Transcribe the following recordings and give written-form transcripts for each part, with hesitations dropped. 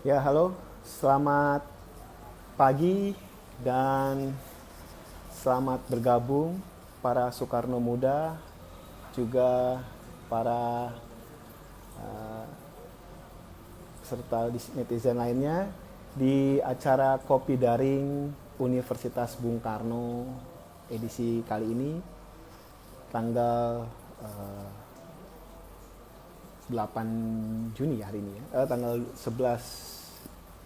Ya, halo. Selamat pagi dan selamat bergabung para Soekarno Muda, juga para serta netizen lainnya di acara Kopi Daring Universitas Bung Karno edisi kali ini tanggal 8 Juni hari ini ya. Tanggal 11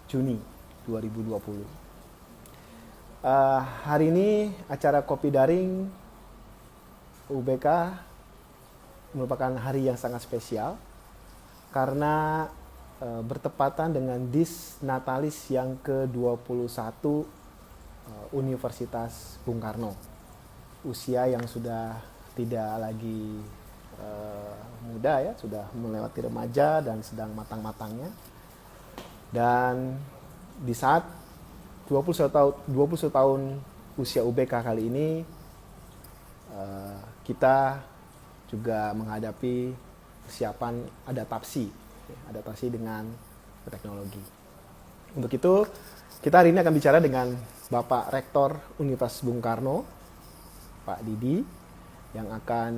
Juni 2020. Hari ini acara Kopi Daring UBK merupakan hari yang sangat spesial karena bertepatan dengan Dis Natalis yang ke-21 Universitas Bung Karno. Usia yang sudah tidak lagi muda ya, sudah melewati remaja dan sedang matang-matangnya. Dan di saat 21 tahun usia UBK kali ini, kita juga menghadapi persiapan adaptasi dengan teknologi. Untuk itu, kita hari ini akan bicara dengan Bapak Rektor Universitas Bung Karno, Pak Didi, yang akan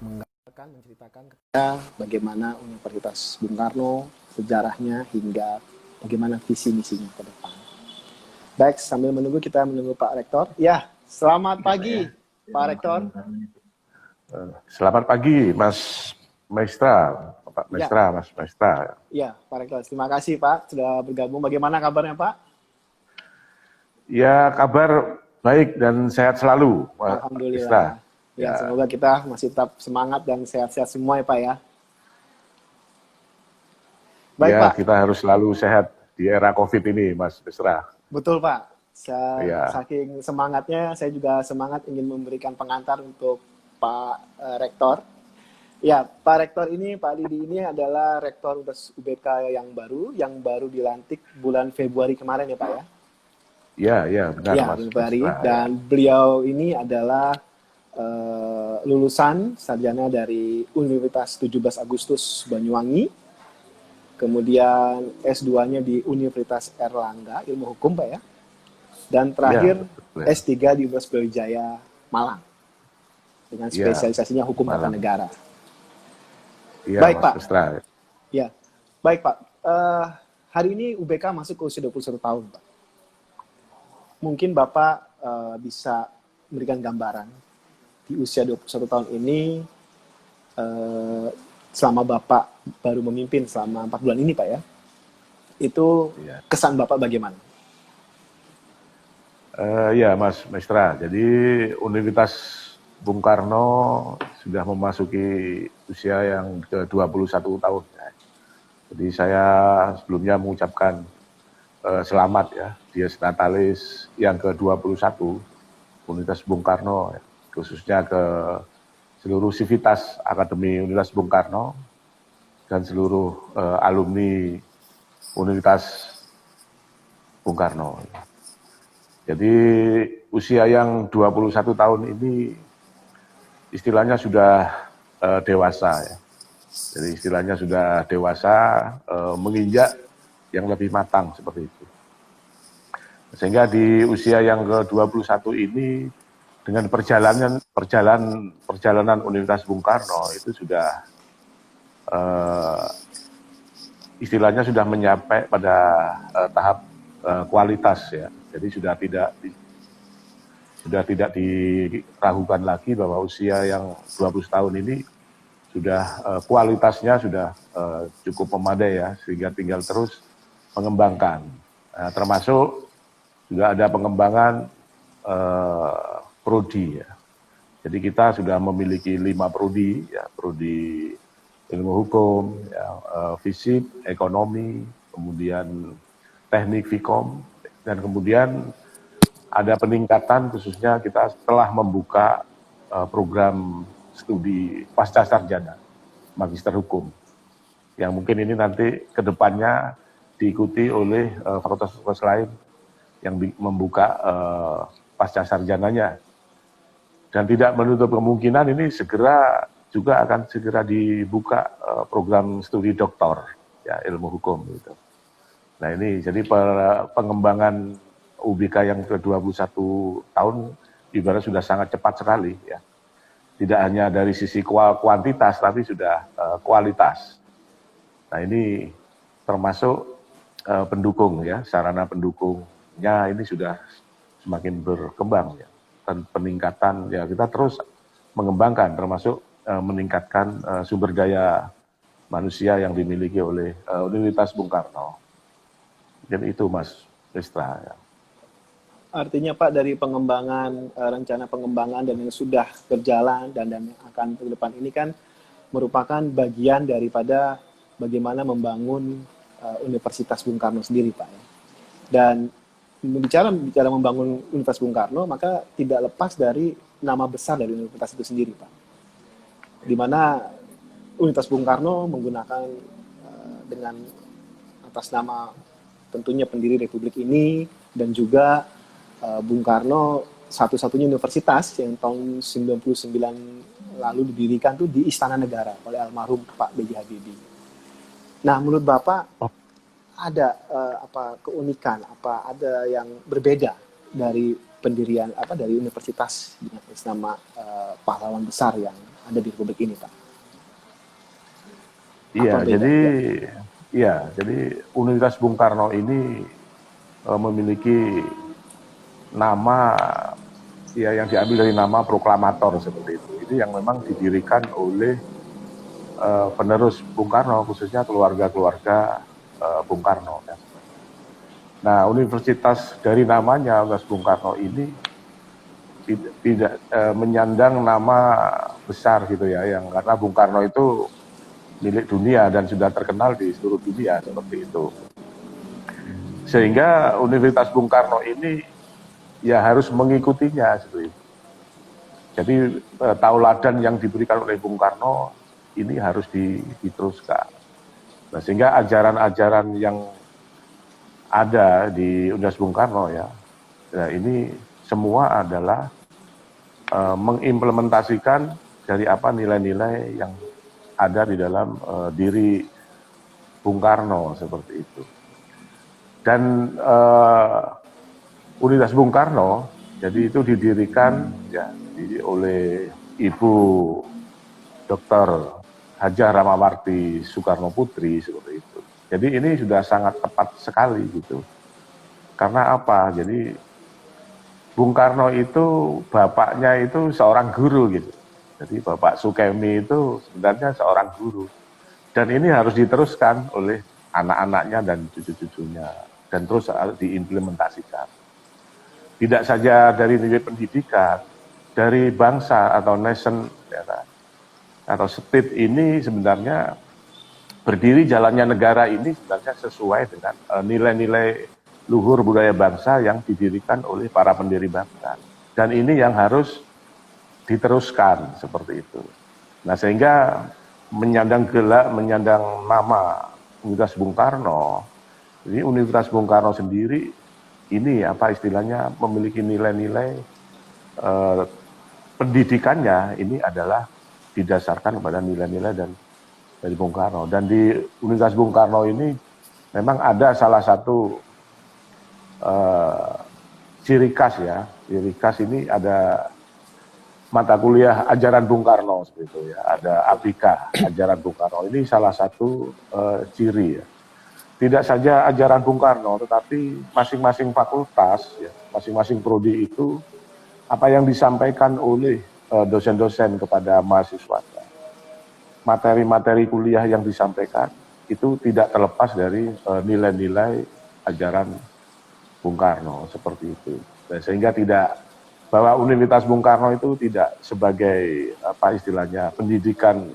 menceritakan kepada bagaimana Universitas Bung Karno, sejarahnya, hingga bagaimana visi misinya ke depan. Baik, sambil kita menunggu Pak Rektor. Ya, selamat pagi Pak Rektor. Selamat pagi Mas Maestra, Pak Maestra, ya. Mas Maestra. Ya, Pak Rektor, terima kasih Pak sudah bergabung. Bagaimana kabarnya Pak? Ya, kabar baik dan sehat selalu. Alhamdulillah. Ya, semoga kita masih tetap semangat dan sehat-sehat semua ya Pak ya. Baik, ya, Pak. Kita harus selalu sehat di era COVID ini, Mas Maestra. Betul Pak. Saking semangatnya, saya juga semangat ingin memberikan pengantar untuk Pak Rektor. Ya, Pak Rektor ini, Pak Didi ini adalah Rektor UBK yang baru dilantik bulan Februari kemarin ya Pak ya? Ya, benar ya, Mas. Februari. Dan beliau ini adalah lulusan sarjana dari Universitas 17 Agustus Banyuwangi, kemudian S2-nya di Universitas Erlangga, ilmu hukum Pak ya, dan terakhir S3 di Universitas Brawijaya Malang, dengan spesialisasinya hukum tata negara. Baik Pak. Ya, baik Pak. Hari ini UBK masuk ke usia 21 tahun Pak. Mungkin Bapak bisa memberikan gambaran di usia 21 tahun ini, selama Bapak baru memimpin selama 4 bulan ini Pak ya, itu kesan Bapak bagaimana? Ya Mas Maestra, jadi Universitas Bung Karno sudah memasuki usia yang ke-21 tahun. Jadi saya sebelumnya mengucapkan selamat ya, Dies Natalis yang ke-21 Universitas Bung Karno, khususnya ke seluruh sivitas Akademi Universitas Bung Karno dan seluruh alumni Universitas Bung Karno. Jadi usia yang 21 tahun ini istilahnya sudah dewasa ya. Jadi istilahnya sudah dewasa, menginjak yang lebih matang seperti itu. Sehingga di usia yang ke-21 ini dengan perjalanan Universitas Bung Karno itu sudah istilahnya sudah menyampai pada tahap kualitas ya. Jadi sudah tidak diragukan lagi bahwa usia yang 20 tahun ini sudah kualitasnya sudah cukup memadai ya, sehingga tinggal terus mengembangkan. Termasuk juga ada pengembangan prodi ya. Jadi kita sudah memiliki 5 prodi ya, prodi ilmu hukum, ya, fisik, ekonomi, kemudian teknik Vkom, dan kemudian ada peningkatan khususnya kita telah membuka program studi pasca sarjana magister hukum yang mungkin ini nanti kedepannya diikuti oleh fakultas-fakultas lain yang membuka pasca sarjananya, dan tidak menutup kemungkinan ini segera juga akan segera dibuka program studi doktor ya ilmu hukum gitu. Nah ini jadi pengembangan UBK yang ke-21 tahun ibarat sudah sangat cepat sekali ya. Tidak hanya dari sisi kuantitas tapi sudah kualitas. Nah ini termasuk pendukung ya, sarana pendukungnya ini sudah semakin berkembang ya. Dan peningkatan ya kita terus mengembangkan termasuk meningkatkan sumber daya manusia yang dimiliki oleh Universitas Bung Karno. Jadi itu Mas Ristra ya. Artinya Pak, dari pengembangan, rencana pengembangan dan yang sudah berjalan dan yang akan ke depan ini kan merupakan bagian daripada bagaimana membangun Universitas Bung Karno sendiri Pak. Dan bicara membangun Universitas Bung Karno, maka tidak lepas dari nama besar dari universitas itu sendiri Pak. Di mana Universitas Bung Karno menggunakan dengan atas nama tentunya pendiri Republik ini dan juga Bung Karno satu-satunya universitas yang tahun 99 lalu didirikan tuh di Istana Negara oleh almarhum Pak B.J. Habibie. Nah, menurut Bapak ada apa keunikan, apa ada yang berbeda dari pendirian dari universitas dengan nama pahlawan besar yang ada di Republik ini, Pak? Jadi Universitas Bung Karno ini memiliki nama ya yang diambil dari nama proklamator seperti itu. Itu yang memang didirikan oleh penerus Bung Karno, khususnya keluarga-keluarga Bung Karno. Ya. Nah, universitas dari namanya Universitas Bung Karno ini tidak menyandang nama besar gitu ya, yang karena Bung Karno itu milik dunia dan sudah terkenal di seluruh dunia seperti itu. Sehingga Universitas Bung Karno ini ya harus mengikutinya seperti itu. Jadi tauladan yang diberikan oleh Bung Karno ini harus diteruskan. Nah, sehingga ajaran-ajaran yang ada di Universitas Bung Karno ya ini semua adalah mengimplementasikan dari apa nilai-nilai yang ada di dalam diri Bung Karno seperti itu. Dan Universitas Bung Karno, jadi itu didirikan ya oleh Ibu Dr. Hajah Ramawarti Soekarno Putri seperti itu. Jadi ini sudah sangat tepat sekali gitu. Karena apa? Jadi Bung Karno itu bapaknya itu seorang guru gitu. Jadi Bapak Sukemi itu sebenarnya seorang guru. Dan ini harus diteruskan oleh anak-anaknya dan cucu-cucunya. Dan terus harus diimplementasikan. Tidak saja dari nilai pendidikan, dari bangsa atau nation ya, atau state ini sebenarnya berdiri jalannya negara ini sebenarnya sesuai dengan nilai-nilai luhur budaya bangsa yang didirikan oleh para pendiri bangsa. Dan ini yang harus diteruskan seperti itu. Nah, sehingga menyandang nama Universitas Bung Karno, ini Universitas Bung Karno sendiri ini apa istilahnya memiliki nilai-nilai pendidikannya ini adalah didasarkan kepada nilai-nilai dari Bung Karno. Dan di Universitas Bung Karno ini memang ada salah satu ciri khas ya. Ciri khas ini ada mata kuliah ajaran Bung Karno seperti itu ya. Ada ABK ajaran Bung Karno. Ini salah satu ciri ya. Tidak saja ajaran Bung Karno, tetapi masing-masing fakultas, ya, masing-masing prodi itu apa yang disampaikan oleh dosen-dosen kepada mahasiswa. Materi-materi kuliah yang disampaikan itu tidak terlepas dari nilai-nilai ajaran Bung Karno seperti itu. Dan sehingga tidak bahwa Universitas Bung Karno itu tidak sebagai apa istilahnya pendidikan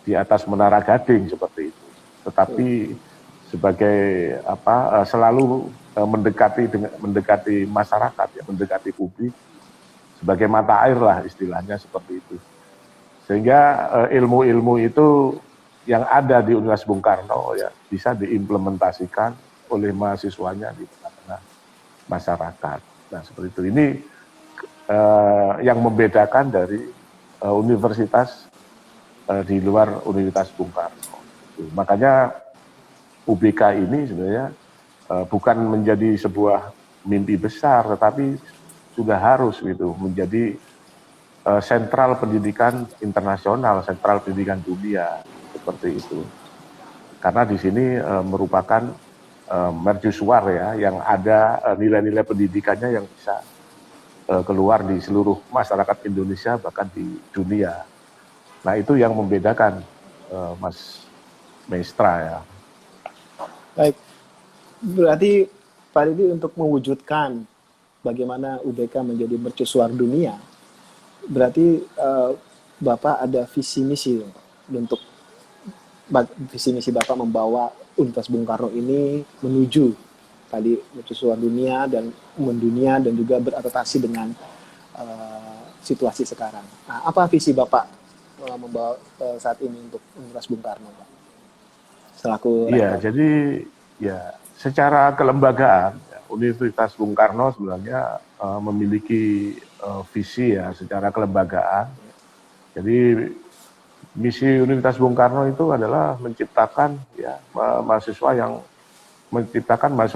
di atas menara gading seperti itu, tetapi sebagai apa selalu mendekati masyarakat ya, mendekati publik sebagai mata air lah istilahnya seperti itu. Sehingga ilmu-ilmu itu yang ada di Universitas Bung Karno ya bisa diimplementasikan oleh mahasiswanya di tengah-tengah masyarakat. Nah, seperti itu. Ini yang membedakan dari universitas di luar Universitas Bung Karno. Makanya UBK ini sebenarnya bukan menjadi sebuah mimpi besar, tetapi sudah harus gitu menjadi sentral pendidikan internasional, sentral pendidikan dunia seperti itu. Karena di sini merupakan mercusuar ya, yang ada nilai-nilai pendidikannya yang bisa keluar di seluruh masyarakat Indonesia bahkan di dunia. Nah itu yang membedakan Mas Maestra ya. Baik, berarti Pak Didi untuk mewujudkan bagaimana UBK menjadi mercusuar dunia, berarti Bapak ada visi misi untuk visi misi Bapak membawa Universitas Bung Karno ini menuju tadi mercusuar dunia dan mendunia dan juga beradaptasi dengan situasi sekarang. Nah, apa visi Bapak membawa saat ini untuk Universitas Bung Karno, Pak? Selaku Iya, rektor. jadi ya secara kelembagaan Universitas Bung Karno sebenarnya memiliki visi ya secara kelembagaan. Jadi misi Universitas Bung Karno itu adalah menciptakan ya mahasiswa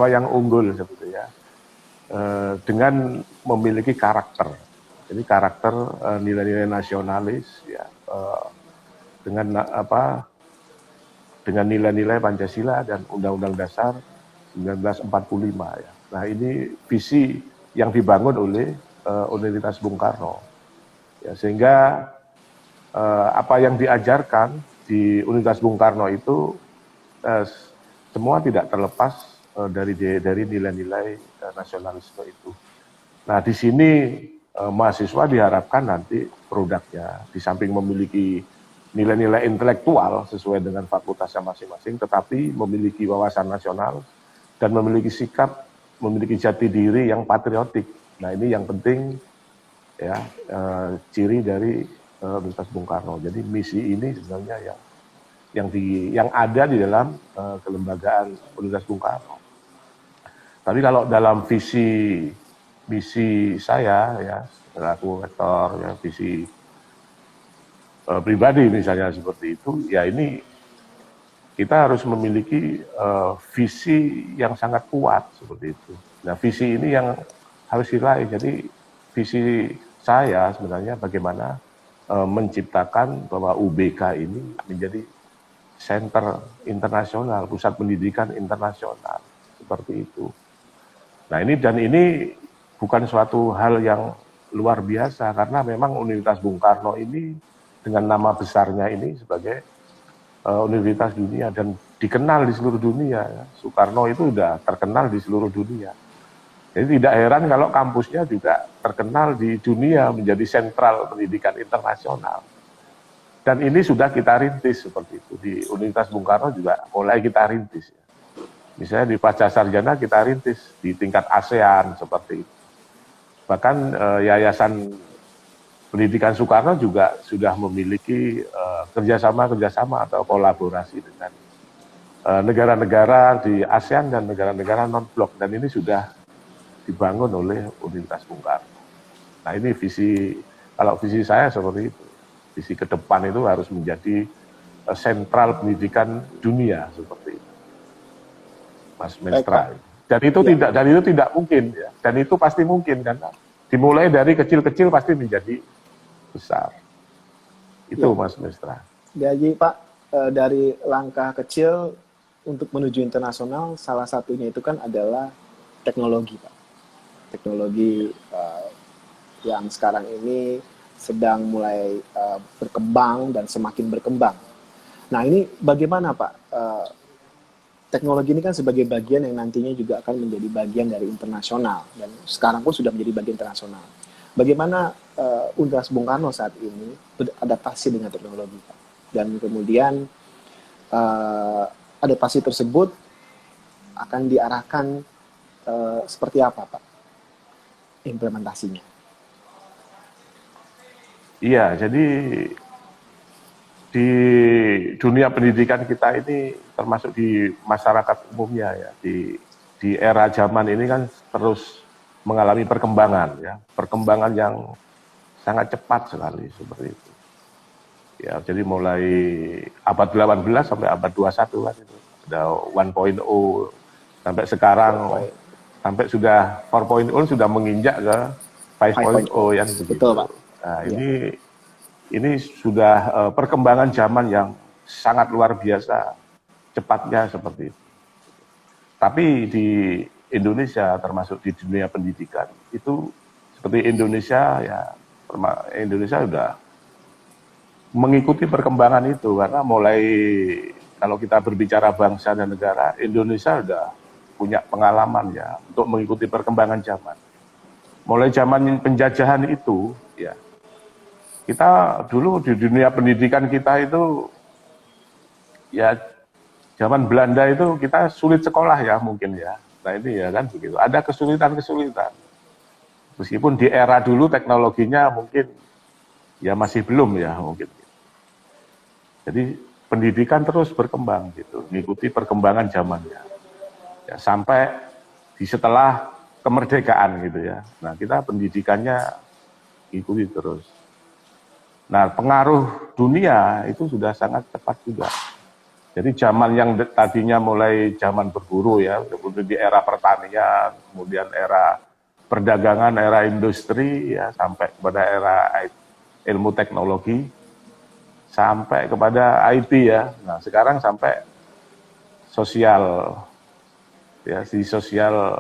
yang unggul sebetulnya dengan memiliki karakter. Jadi karakter nilai-nilai nasionalis ya dengan dengan nilai-nilai Pancasila dan Undang-Undang Dasar 1945 ya. Nah, ini visi yang dibangun oleh Universitas Bung Karno. Ya, sehingga apa yang diajarkan di Universitas Bung Karno itu semua tidak terlepas dari nilai-nilai nasionalisme itu. Nah, di sini mahasiswa diharapkan nanti produknya di samping memiliki nilai-nilai intelektual sesuai dengan fakultasnya masing-masing, tetapi memiliki wawasan nasional dan memiliki sikap, memiliki jati diri yang patriotik. Nah, ini yang penting ya, ciri dari Universitas Bung Karno. Jadi misi ini sebenarnya yang ada di dalam kelembagaan Universitas Bung Karno. Tapi kalau dalam misi saya ya selaku rektor ya, visi pribadi misalnya seperti itu, ya ini kita harus memiliki visi yang sangat kuat seperti itu. Nah, visi ini yang harus diraih. Jadi visi saya sebenarnya bagaimana menciptakan bahwa UBK ini menjadi center internasional, pusat pendidikan internasional seperti itu. Nah, ini bukan suatu hal yang luar biasa karena memang Universitas Bung Karno ini dengan nama besarnya ini sebagai universitas dunia dan dikenal di seluruh dunia. Ya. Soekarno itu sudah terkenal di seluruh dunia. Jadi tidak heran kalau kampusnya juga terkenal di dunia menjadi sentral pendidikan internasional. Dan ini sudah kita rintis seperti itu. Di Universitas Bung Karno juga mulai kita rintis. Ya. Misalnya di Pasca Sarjana kita rintis di tingkat ASEAN seperti itu. Bahkan Yayasan Pendidikan Soekarno juga sudah memiliki kerjasama atau kolaborasi dengan negara-negara di ASEAN dan negara-negara non-blok. Dan ini sudah dibangun oleh Universitas Bung Karno. Nah ini kalau visi saya seperti itu. Visi ke depan itu harus menjadi sentral pendidikan dunia seperti itu. Mas Mestra. Dan itu tidak mungkin ya. Dan itu pasti mungkin karena dimulai dari kecil-kecil pasti menjadi besar. Itu ya. Mas Mestra. Jadi Pak, dari langkah kecil untuk menuju internasional, salah satunya itu kan adalah teknologi, Pak. Teknologi yang sekarang ini sedang mulai berkembang dan semakin berkembang. Nah ini bagaimana Pak? Teknologi ini kan sebagai bagian yang nantinya juga akan menjadi bagian dari internasional dan sekarang pun sudah menjadi bagian internasional. Bagaimana Universitas Bung Karno saat ini beradaptasi dengan teknologi, Pak? Dan kemudian adaptasi tersebut akan diarahkan seperti apa, Pak? Implementasinya. Iya, jadi di dunia pendidikan kita ini termasuk di masyarakat umumnya ya, di era zaman ini kan terus mengalami perkembangan ya, perkembangan yang sangat cepat sekali seperti itu. Ya, jadi mulai abad 18 sampai abad 21 kan itu Sudah 1.0 sampai sekarang sampai sudah 4.0 sudah menginjak ke 5.0 yang begitu. Betul, Pak. Nah, ini sudah perkembangan zaman yang sangat luar biasa cepatnya seperti itu. Tapi di Indonesia termasuk di dunia pendidikan itu seperti Indonesia sudah mengikuti perkembangan itu karena mulai kalau kita berbicara bangsa dan negara, Indonesia sudah punya pengalaman ya untuk mengikuti perkembangan zaman. Mulai zaman penjajahan itu ya, kita dulu di dunia pendidikan kita itu ya zaman Belanda itu kita sulit sekolah ya mungkin ya. Nah ini ya kan begitu. Ada kesulitan-kesulitan. Meskipun di era dulu teknologinya mungkin ya masih belum ya mungkin. Jadi pendidikan terus berkembang gitu, mengikuti perkembangan zamannya. Ya, sampai di setelah kemerdekaan gitu ya. Nah kita pendidikannya ikuti terus. Nah pengaruh dunia itu sudah sangat cepat juga. Jadi zaman yang tadinya mulai zaman berburu ya, kemudian di era pertanian, kemudian era perdagangan, era industri, ya sampai kepada era ilmu teknologi, sampai kepada IT ya. Nah sekarang sampai sosial, ya di sosial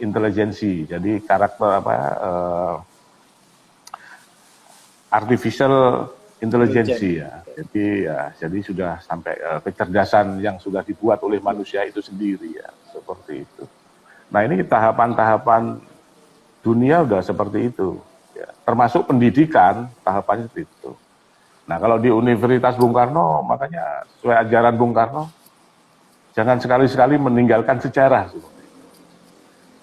intelijensi. Jadi karakter artificial intelijensi ya. Jadi sudah sampai kecerdasan yang sudah dibuat oleh manusia itu sendiri ya, seperti itu. Nah ini tahapan-tahapan dunia udah seperti itu, ya. Termasuk pendidikan tahapannya seperti itu. Nah kalau di Universitas Bung Karno, makanya sesuai ajaran Bung Karno, jangan sekali-sekali meninggalkan sejarah.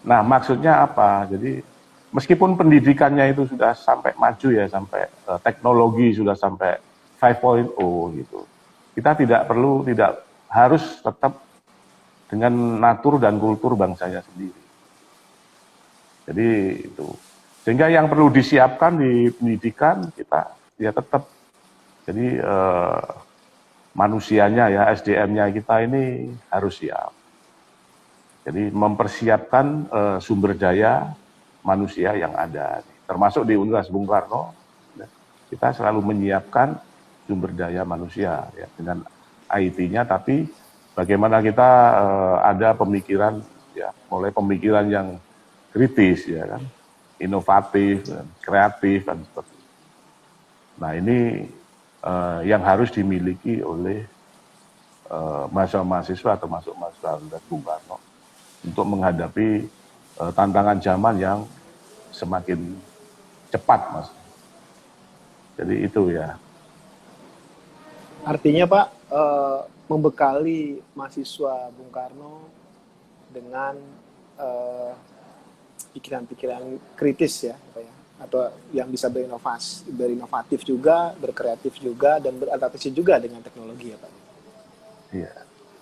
Nah maksudnya apa? Jadi meskipun pendidikannya itu sudah sampai maju ya, sampai teknologi sudah sampai 5.0 gitu. Kita tidak harus tetap dengan natur dan kultur bangsanya sendiri. Jadi itu. Sehingga yang perlu disiapkan di pendidikan kita ya tetap. Jadi manusianya ya, SDM-nya kita ini harus siap. Jadi mempersiapkan sumber daya manusia yang ada. Termasuk di Universitas Bung Karno, kita selalu menyiapkan sumber daya manusia ya, dengan IT-nya, tapi bagaimana kita ada pemikiran ya, mulai pemikiran yang kritis ya kan, inovatif, dan kreatif dan seperti itu. Nah ini yang harus dimiliki oleh mahasiswa termasuk mahasiswa Universitas Bung Karno untuk menghadapi tantangan zaman yang semakin cepat, Mas. Jadi itu ya. Artinya Pak, membekali mahasiswa Bung Karno dengan pikiran-pikiran kritis ya, Pak ya, atau yang bisa berinovatif juga, berkreatif juga, dan beradaptasi juga dengan teknologi ya Pak. Iya.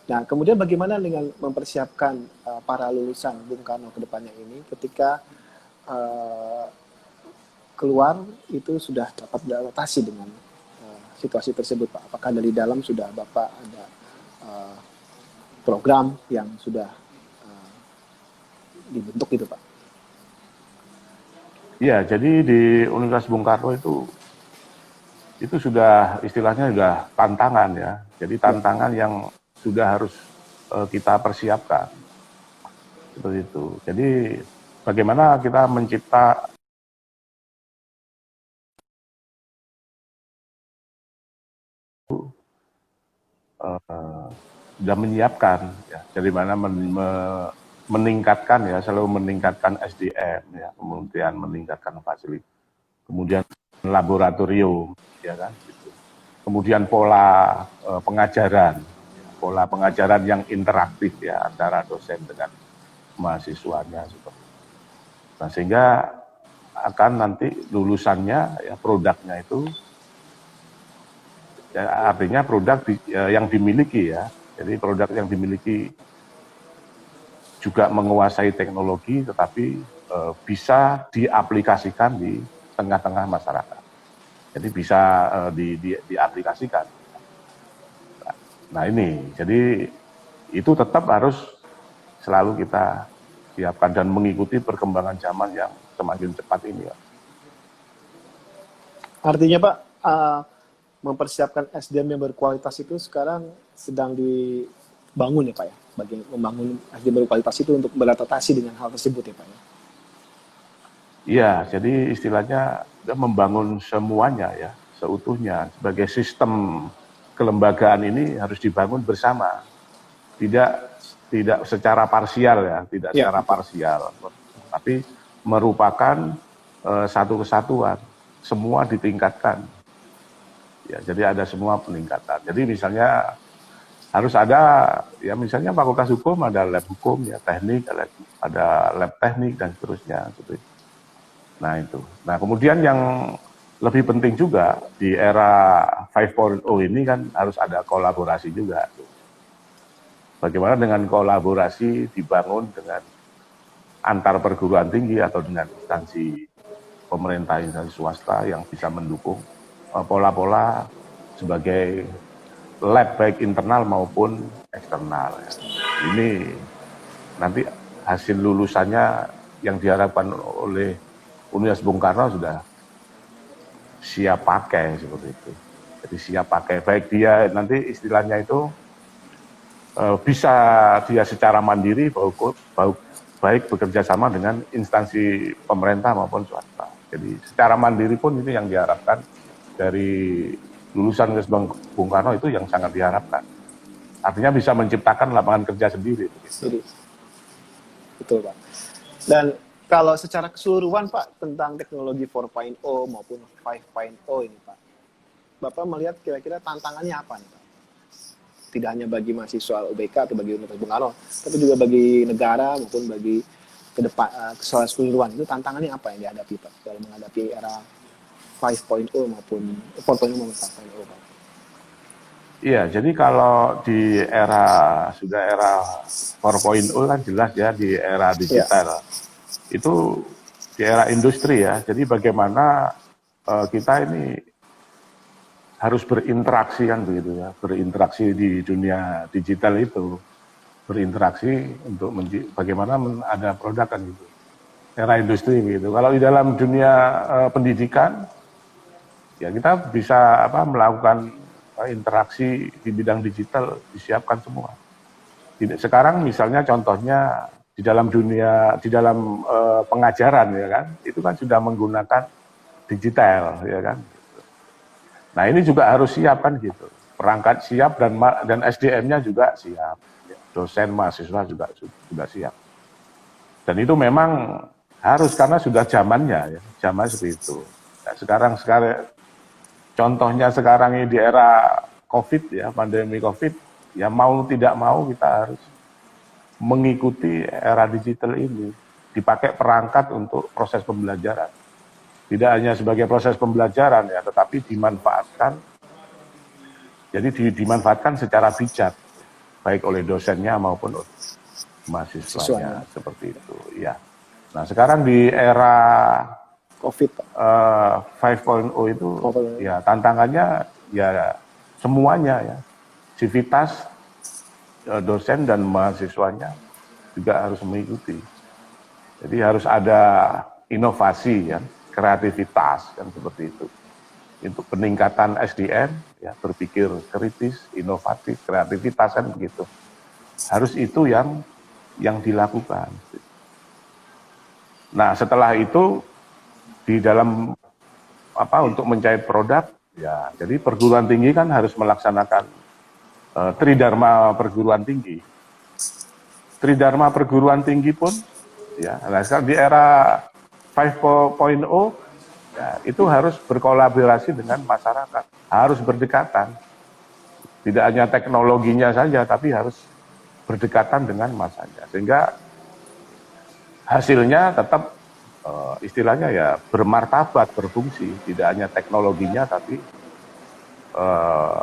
Nah, kemudian bagaimana dengan mempersiapkan para lulusan Bung Karno ke depannya ini ketika keluar itu sudah dapat beradaptasi dengan situasi tersebut, Pak? Apakah dari dalam sudah Bapak ada program yang sudah dibentuk gitu, Pak? Iya, jadi di Universitas Bung Karno itu sudah istilahnya sudah tantangan ya. Jadi tantangan yang sudah harus kita persiapkan. Seperti itu. Jadi bagaimana kita mencipta sudah menyiapkan ya, dari mana meningkatkan ya, selalu meningkatkan SDM ya, kemudian meningkatkan fasilitas, kemudian laboratorium ya kan gitu. Kemudian pola pengajaran yang interaktif ya antara dosen dengan mahasiswanya seperti itu. Nah sehingga akan nanti lulusannya ya produknya itu ya, artinya produk yang dimiliki ya. Jadi produk yang dimiliki juga menguasai teknologi, tetapi bisa diaplikasikan di tengah-tengah masyarakat. Jadi bisa diaplikasikan. Nah ini, jadi itu tetap harus selalu kita siapkan dan mengikuti perkembangan zaman yang semakin cepat ini. Ya. Artinya Pak, mempersiapkan SDM yang berkualitas itu sekarang sedang dibangun ya Pak ya, bagi membangun SDM berkualitas itu untuk beradaptasi dengan hal tersebut ya Pak ya. Iya, jadi istilahnya membangun semuanya ya, seutuhnya sebagai sistem kelembagaan ini harus dibangun bersama, tidak secara parsial ya, tidak secara parsial, tapi merupakan satu kesatuan, semua ditingkatkan. Ya, jadi ada semua peningkatan. Jadi misalnya harus ada, ya misalnya Fakultas Hukum ada lab hukum, ya teknik, ada lab teknik dan seterusnya. Gitu. Nah itu. Nah kemudian yang lebih penting juga di era 5.0 ini kan harus ada kolaborasi juga. Bagaimana dengan kolaborasi dibangun dengan antar perguruan tinggi atau dengan instansi pemerintah, instansi swasta yang bisa mendukung pola-pola sebagai lab baik internal maupun eksternal. Ini nanti hasil lulusannya yang diharapkan oleh Universitas Bung Karno sudah siap pakai seperti itu. Jadi siap pakai, baik dia nanti istilahnya itu bisa dia secara mandiri baik bekerja sama dengan instansi pemerintah maupun swasta. Jadi secara mandiri pun ini yang diharapkan dari lulusan Universitas Bung Karno itu yang sangat diharapkan. Artinya bisa menciptakan lapangan kerja sendiri. Jadi, betul Pak. Dan kalau secara keseluruhan Pak tentang teknologi 4.0 maupun 5.0 ini Pak, Bapak melihat kira-kira tantangannya apa nih Pak? Tidak hanya bagi mahasiswa UBK atau bagi Universitas Bung Karno, tapi juga bagi negara maupun bagi keseluruhan. Itu tantangannya apa yang dihadapi Pak dalam menghadapi era 5.0 maupun 4.0 maupun 5.0 Pak? Iya, jadi kalau di era 4.0 kan jelas ya di era digital. Itu di era industri ya. Jadi bagaimana kita ini harus berinteraksi kan begitu ya, berinteraksi di dunia digital itu, berinteraksi untuk bagaimana ada produk kan gitu. Era industri gitu. Kalau di dalam dunia pendidikan ya kita bisa melakukan interaksi di bidang digital disiapkan semua. Sekarang misalnya contohnya di dalam pengajaran ya kan, itu kan sudah menggunakan digital ya kan. Nah ini juga harus siap kan gitu, perangkat siap dan SDM-nya juga siap, dosen mahasiswa juga siap. Dan itu memang harus karena sudah zamannya ya, zaman seperti itu. Nah, sekarang contohnya sekarang ini di era COVID ya, pandemi COVID, ya mau tidak mau kita harus mengikuti era digital ini, dipakai perangkat untuk proses pembelajaran. Tidak hanya sebagai proses pembelajaran ya, tetapi dimanfaatkan. Jadi dimanfaatkan secara bijak, baik oleh dosennya maupun oleh mahasiswanya seperti itu. Ya. Nah sekarang di era COVID 5.0 itu ya tantangannya ya semuanya ya, civitas dosen dan mahasiswanya juga harus mengikuti. Jadi harus ada inovasi ya, kreativitas kan seperti itu. Untuk peningkatan SDM ya, berpikir kritis, inovatif, kreativitas kan begitu. Harus itu yang dilakukan. Nah, setelah itu di dalam untuk mencari produk ya, jadi perguruan tinggi kan harus melaksanakan tridharma perguruan tinggi. Tridharma perguruan tinggi pun ya, nah sekarang di era 5.0 ya, itu harus berkolaborasi dengan masyarakat, harus berdekatan. Tidak hanya teknologinya saja, tapi harus berdekatan dengan masanya, sehingga hasilnya tetap istilahnya ya bermartabat, berfungsi, tidak hanya teknologinya tapi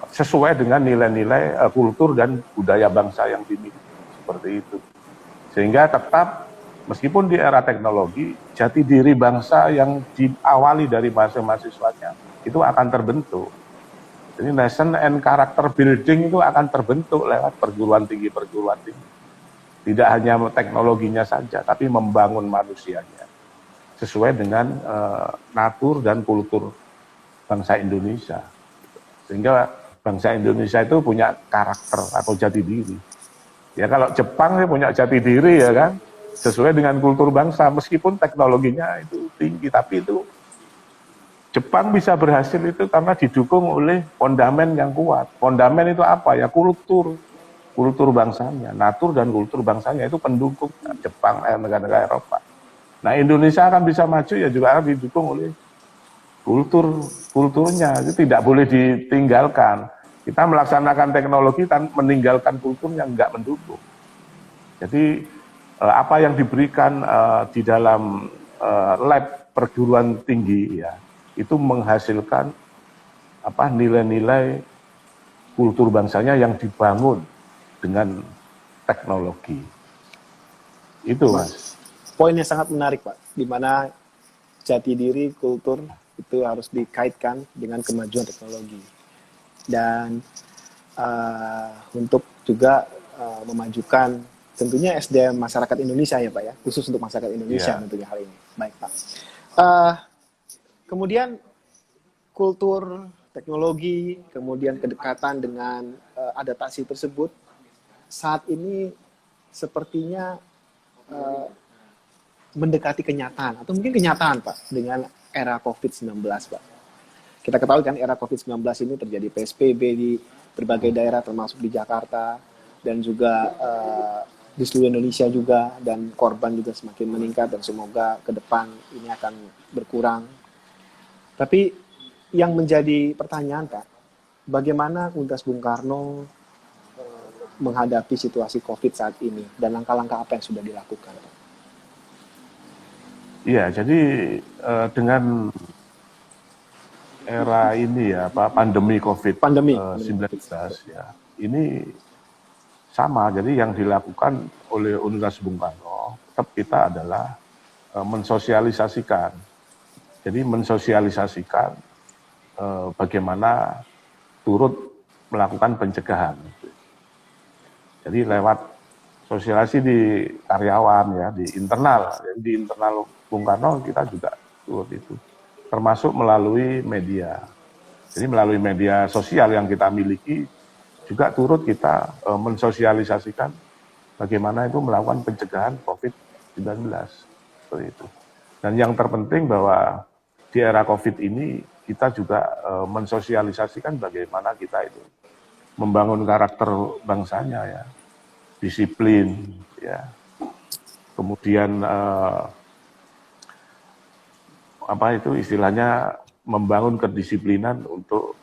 sesuai dengan nilai-nilai kultur dan budaya bangsa yang dimiliki, seperti itu. Sehingga tetap meskipun di era teknologi, jati diri bangsa yang diawali dari mahasiswanya itu akan terbentuk. Jadi nation and character building itu akan terbentuk lewat perguruan tinggi. Tidak hanya teknologinya saja, tapi membangun manusianya sesuai dengan natur dan kultur bangsa Indonesia. Sehingga bangsa Indonesia itu punya karakter atau jati diri. Ya kalau Jepang punya jati diri ya kan, sesuai dengan kultur bangsa, meskipun teknologinya itu tinggi, tapi itu Jepang bisa berhasil itu karena didukung oleh fondamen yang kuat. Fondamen itu apa ya? Kultur bangsanya, natur dan kultur bangsanya itu pendukung Jepang, negara-negara Eropa. Nah Indonesia akan bisa maju ya juga akan didukung oleh kulturnya, itu tidak boleh ditinggalkan. Kita melaksanakan teknologi dan meninggalkan kultur yang enggak mendukung. Jadi apa yang diberikan di dalam lab perguruan tinggi ya, itu menghasilkan nilai-nilai kultur bangsanya yang dibangun dengan teknologi. Itu Mas. Poinnya sangat menarik Pak, di mana jati diri kultur itu harus dikaitkan dengan kemajuan teknologi. Dan untuk juga memajukan tentunya SDM masyarakat Indonesia ya Pak ya, khusus untuk masyarakat Indonesia tentunya hal ini. Baik Pak. Kemudian kultur, teknologi, kemudian kedekatan dengan adaptasi tersebut saat ini sepertinya mendekati kenyataan, atau mungkin kenyataan Pak, dengan era COVID-19 Pak. Kita ketahui kan era COVID-19 ini terjadi PSBB di berbagai daerah termasuk di Jakarta dan juga di seluruh Indonesia juga, dan korban juga semakin meningkat dan semoga ke depan ini akan berkurang. Tapi yang menjadi pertanyaan Pak, bagaimana Universitas Bung Karno menghadapi situasi COVID saat ini dan langkah-langkah apa yang sudah dilakukan Pak? Iya, jadi dengan era ini ya, pandemi COVID-19 ya, ini sama. Jadi yang dilakukan oleh Universitas Bung Karno tetap kita adalah mensosialisasikan. Jadi mensosialisasikan bagaimana turut melakukan pencegahan. Jadi lewat sosialisasi di karyawan ya, di internal. Jadi di internal Bung Karno kita juga turut itu. Termasuk melalui media. Jadi melalui media sosial yang kita miliki juga turut kita mensosialisasikan bagaimana itu melakukan pencegahan COVID-19. Seperti itu. Dan yang terpenting bahwa di era COVID ini kita juga mensosialisasikan bagaimana kita itu membangun karakter bangsanya ya, disiplin ya, kemudian itu istilahnya membangun kedisiplinan untuk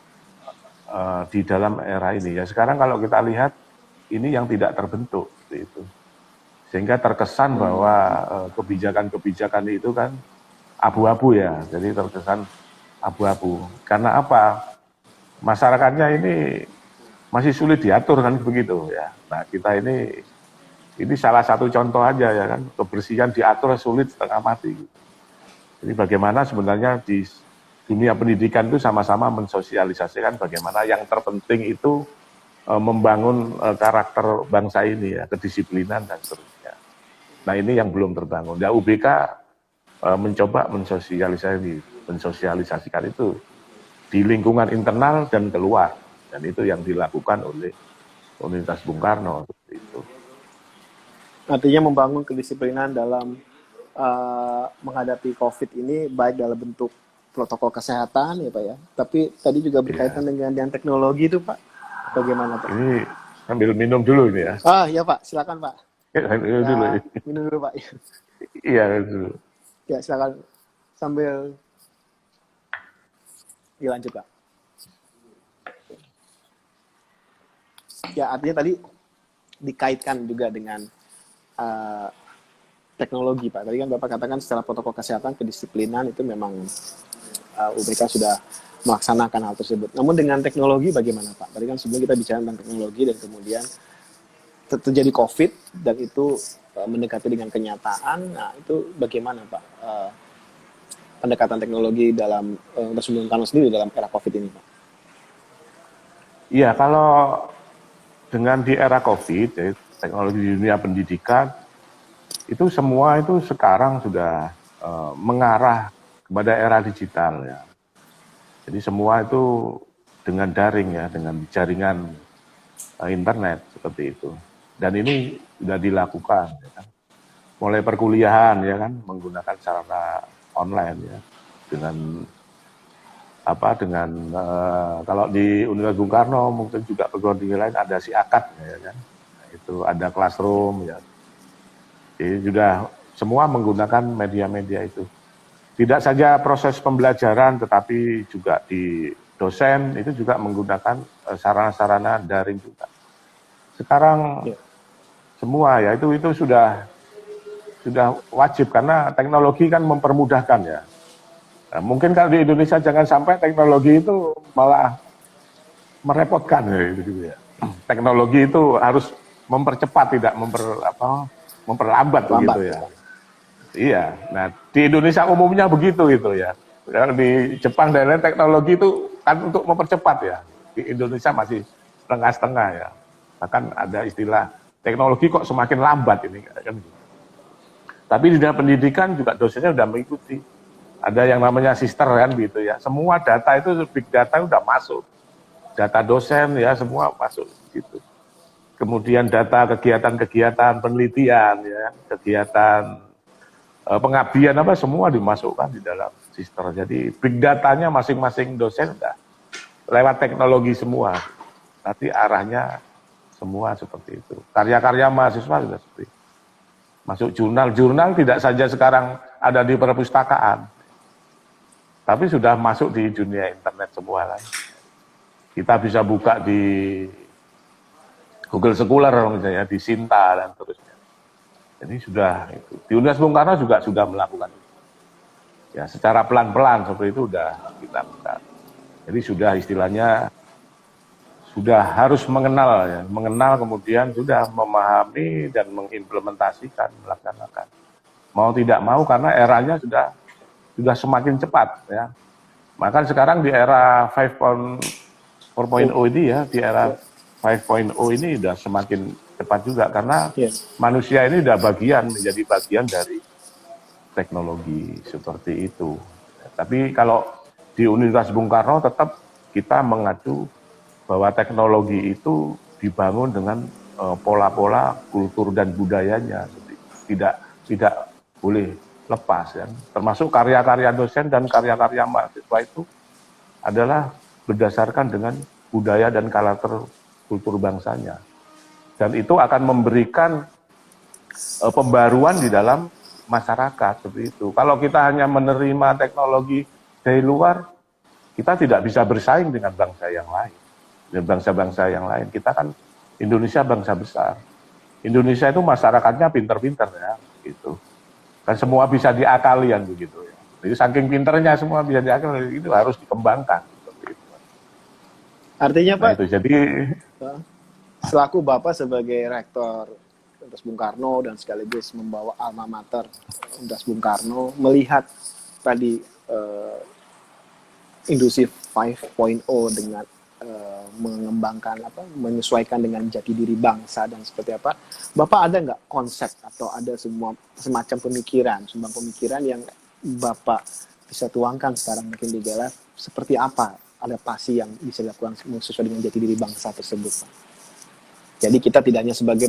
di dalam era ini ya. Sekarang kalau kita lihat ini yang tidak terbentuk itu, sehingga terkesan bahwa kebijakan-kebijakan itu kan abu-abu ya, jadi terkesan abu-abu. Karena apa? Masyarakatnya ini masih sulit diatur kan begitu ya. Nah kita ini salah satu contoh aja ya kan, kebersihan diatur sulit setengah mati. Jadi bagaimana sebenarnya di dunia pendidikan itu sama-sama mensosialisasikan bagaimana yang terpenting itu membangun karakter bangsa ini ya, kedisiplinan dan seterusnya. Nah ini yang belum terbangun. Ya UBK mencoba mensosialisasikan itu di lingkungan internal dan keluar, dan itu yang dilakukan oleh Universitas Bung Karno itu. Artinya membangun kedisiplinan dalam menghadapi COVID ini baik dalam bentuk protokol kesehatan ya Pak ya, tapi tadi juga berkaitan dengan yang teknologi itu Pak, bagaimana Pak? Ini sambil minum dulu ini ya. Ya Pak, silakan Pak. Minum dulu Pak. Iya dulu. Ya silakan sambil dilanjut Pak. Ya artinya tadi dikaitkan juga dengan teknologi Pak. Tadi kan Bapak katakan secara protokol kesehatan, kedisiplinan itu memang UBK sudah melaksanakan hal tersebut. Namun dengan teknologi bagaimana Pak? Tadi kan sebelum kita bicara tentang teknologi dan kemudian terjadi COVID dan itu mendekati dengan kenyataan. Nah itu bagaimana Pak pendekatan teknologi dalam Universitas Bung Karno sendiri dalam era COVID ini Pak? Iya, kalau dengan di era COVID, ya, teknologi di dunia pendidikan, itu semua itu sekarang sudah mengarah kepada era digital ya. Jadi semua itu dengan daring ya, dengan jaringan internet seperti itu. Dan ini sudah dilakukan, ya kan? Mulai perkuliahan ya kan, menggunakan sarana online ya, dengan kalau di Universitas Bung Karno mungkin juga perguruan tinggi lain ada si akad ya kan, itu ada classroom ya. Jadi sudah semua menggunakan media-media itu. Tidak saja proses pembelajaran, tetapi juga di dosen itu juga menggunakan sarana-sarana daring juga. Sekarang semua ya itu sudah wajib karena teknologi kan mempermudahkan ya. Nah, mungkin kalau di Indonesia jangan sampai teknologi itu malah merepotkan ya. Teknologi itu harus mempercepat, tidak memperlambat begitu ya. Iya. Nah, di Indonesia umumnya begitu gitu ya. Kalau di Jepang dan lain teknologi itu kan untuk mempercepat ya. Di Indonesia masih setengah-setengah ya. Bahkan ada istilah teknologi kok semakin lambat ini kan. Tapi di dalam pendidikan juga dosennya sudah mengikuti. Ada yang namanya sister kan gitu ya. Semua data itu big data sudah masuk. Data dosen ya semua masuk gitu. Kemudian data kegiatan-kegiatan penelitian ya, kegiatan pengabdian apa semua dimasukkan di dalam sister. Jadi big datanya masing-masing dosen sudah lewat teknologi semua. Nanti arahnya semua seperti itu. Karya-karya mahasiswa sudah seperti itu. Masuk jurnal tidak saja sekarang ada di perpustakaan, tapi sudah masuk di dunia internet semua kan. Kita bisa buka di Google Scholar misalnya, di Sinta dan terusnya. Jadi sudah itu. Di Universitas Bung Karno juga sudah melakukan itu. Ya, secara pelan-pelan seperti itu sudah kita lakukan. Jadi sudah istilahnya sudah harus mengenal ya, mengenal kemudian sudah memahami dan mengimplementasikan, melaksanakan. Mau tidak mau karena eranya sudah semakin cepat ya. Maka sekarang di era 4.0 ini ya, di era 5.0 ini sudah semakin cepat juga karena manusia ini sudah menjadi bagian dari teknologi seperti itu. Tapi kalau di Universitas Bung Karno tetap kita mengacu bahwa teknologi itu dibangun dengan pola-pola kultur dan budayanya, tidak boleh lepas ya. Termasuk karya-karya dosen dan karya-karya mahasiswa itu adalah berdasarkan dengan budaya dan karakter kultur bangsanya. Dan itu akan memberikan pembaruan di dalam masyarakat seperti itu. Kalau kita hanya menerima teknologi dari luar, kita tidak bisa bersaing dengan bangsa yang lain. Dan bangsa-bangsa yang lain. Kita kan Indonesia bangsa besar. Indonesia itu masyarakatnya pinter-pinter ya, gitu. Kan semua bisa diakali kan begitu ya. Jadi saking pinternya semua bisa diakali, itu harus dikembangkan. Gitu. Artinya Pak, itu jadi selaku Bapak sebagai rektor Universitas Bung Karno dan sekaligus membawa alma mater Universitas Bung Karno, melihat tadi industri 5.0 dengan mengembangkan menyesuaikan dengan jati diri bangsa dan seperti apa, Bapak ada nggak konsep atau ada semacam pemikiran yang Bapak bisa tuangkan sekarang mungkin di GLF, seperti apa adaptasi yang bisa dilakukan sesuai dengan jati diri bangsa tersebut, Pak? Jadi kita tidak hanya sebagai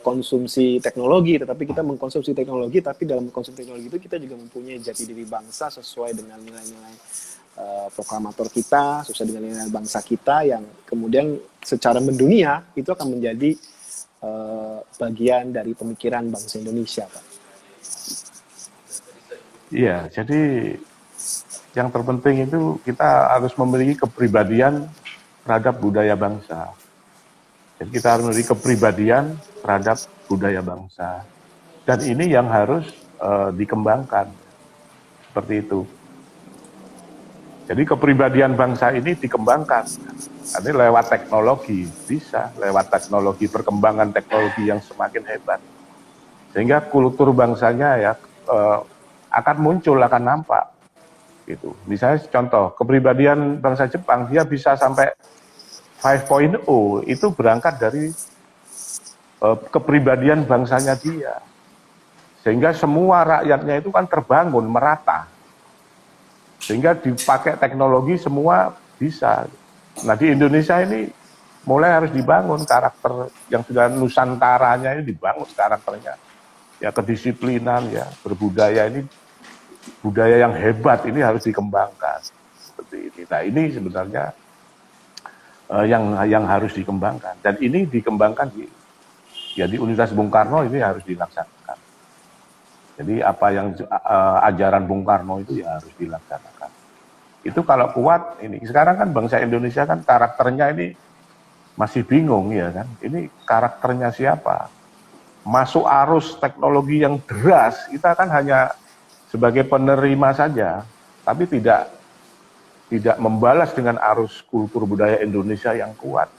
konsumsi teknologi, tetapi kita mengkonsumsi teknologi, tapi dalam konsumsi teknologi itu kita juga mempunyai jati diri bangsa sesuai dengan nilai-nilai proklamator kita, sesuai dengan nilai bangsa kita yang kemudian secara mendunia itu akan menjadi bagian dari pemikiran bangsa Indonesia, Pak. Iya, jadi yang terpenting itu kita harus memiliki kepribadian terhadap budaya bangsa. Jadi kita harus memiliki kepribadian terhadap budaya bangsa. Dan ini yang harus dikembangkan. Seperti itu. Jadi kepribadian bangsa ini dikembangkan. Ini lewat teknologi, bisa lewat teknologi, perkembangan teknologi yang semakin hebat. Sehingga kultur bangsanya ya akan muncul, akan nampak. Gitu. Misalnya contoh, kepribadian bangsa Jepang, dia bisa sampai 5.0 itu berangkat dari kepribadian bangsanya dia. Sehingga semua rakyatnya itu kan terbangun, merata. Sehingga dipakai teknologi semua bisa. Nah di Indonesia ini mulai harus dibangun karakter yang sudah nusantaranya ini dibangun karakternya. Ya kedisiplinan, ya berbudaya ini, budaya yang hebat ini harus dikembangkan. Seperti ini. Nah ini sebenarnya yang harus dikembangkan. Dan ini dikembangkan di Universitas Bung Karno ini harus dilaksanakan. Jadi apa yang ajaran Bung Karno itu ya harus dilaksanakan. Itu kalau kuat ini. Sekarang kan bangsa Indonesia kan karakternya ini masih bingung ya kan. Ini karakternya siapa? Masuk arus teknologi yang deras, kita kan hanya sebagai penerima saja, tapi tidak membalas dengan arus kultur budaya Indonesia yang kuat.